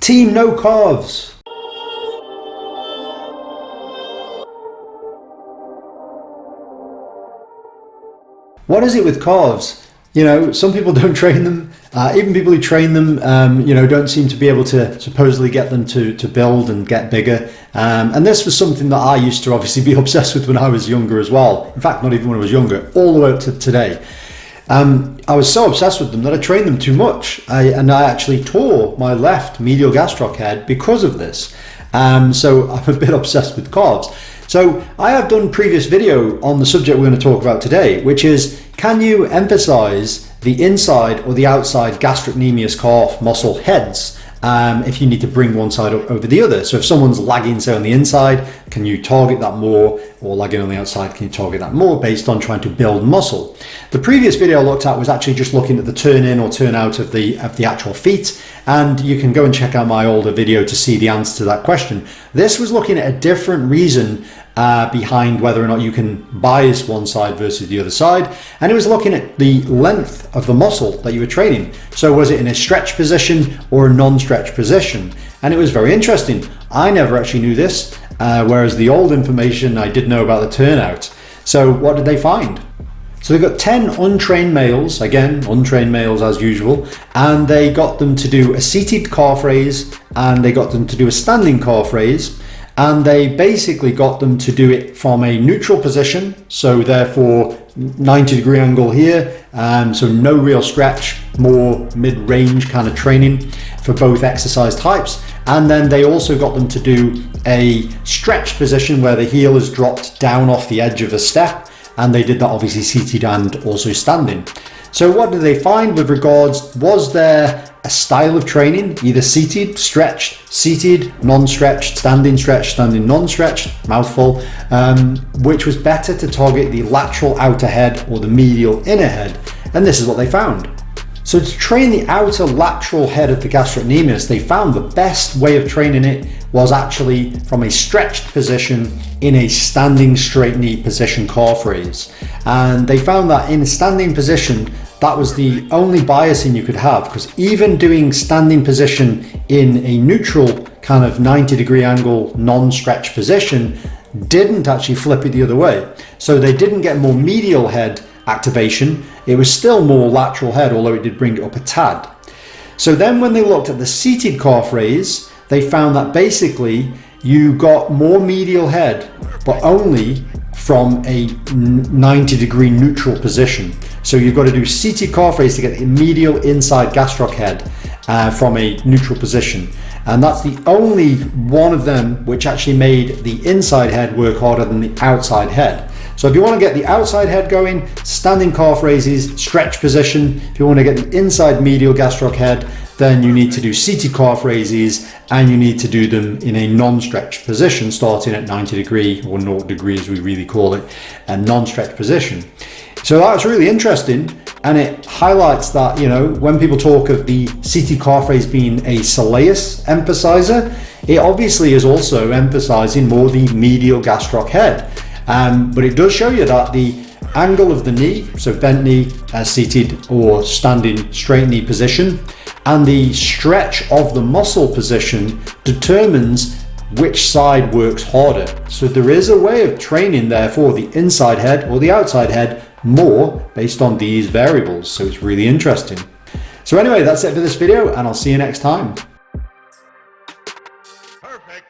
Team no calves. What is it with calves? You know, some people don't train them. Even people who train them, don't seem to be able to supposedly get them to build and get bigger. And this was something that I used to obviously be obsessed with when I was younger as well. In fact, not even when I was younger, all the way up to today. I was so obsessed with them that I trained them too much. I actually tore my left medial gastroc head because of this. So I'm a bit obsessed with calves. So I have done a previous video on the subject we're going to talk about today, which is, can you emphasize the inside or the outside gastrocnemius calf muscle heads if you need to bring one side up over the other? So if someone's lagging, say, on the inside, can you target that more, or lagging on the outside, can you target that more based on trying to build muscle? The previous video I looked at was actually just looking at the turn in or turn out of the actual feet, and you can go and check out my older video to see the answer to that question. This was looking at a different reason behind whether or not you can bias one side versus the other side, and it was looking at the length of the muscle that you were training. So was it in a stretch position or a non-stretch position? And it was very interesting. I never actually knew this, whereas the old information I did know about the turnout. So what did they find? So they got 10 untrained males, again, untrained males as usual, and they got them to do a seated calf raise, and they got them to do a standing calf raise, and they basically got them to do it from a neutral position, so therefore 90-degree angle here, so no real stretch, more mid-range kind of training for both exercise types. And then they also got them to do a stretch position where the heel is dropped down off the edge of a step, and they did that obviously seated and also standing. So what did they find with regards, was there a style of training, either seated, stretched, seated, non-stretched, standing, non-stretched, mouthful, which was better to target the lateral outer head or the medial inner head? And this is what they found. So to train the outer lateral head of the gastrocnemius, they found the best way of training it was actually from a stretched position in a standing straight knee position calf raise. And they found that in a standing position, that was the only biasing you could have, because even doing standing position in a neutral kind of 90-degree angle non-stretch position didn't actually flip it the other way. So they didn't get more medial head activation, it was still more lateral head, although it did bring it up a tad. So then when they looked at the seated calf raise, they found that basically you got more medial head, but only from a 90-degree neutral position. So you've got to do seated calf raise to get the medial inside gastroc head from a neutral position. And that's the only one of them which actually made the inside head work harder than the outside head. So if you want to get the outside head going, standing calf raises, stretch position. If you want to get the inside medial gastroc head, then you need to do seated calf raises, and you need to do them in a non-stretch position, starting at 90-degree or 0 degree as we really call it, a non-stretch position. So that's really interesting, and it highlights that, you know, when people talk of the seated calf raise being a soleus emphasizer, it obviously is also emphasizing more the medial gastroc head. But it does show you that the angle of the knee, so bent knee, seated or standing straight knee position, and the stretch of the muscle position determines which side works harder. So there is a way of training therefore the inside head or the outside head more based on these variables. So it's really interesting. So anyway, that's it for this video, and I'll see you next time. Perfect.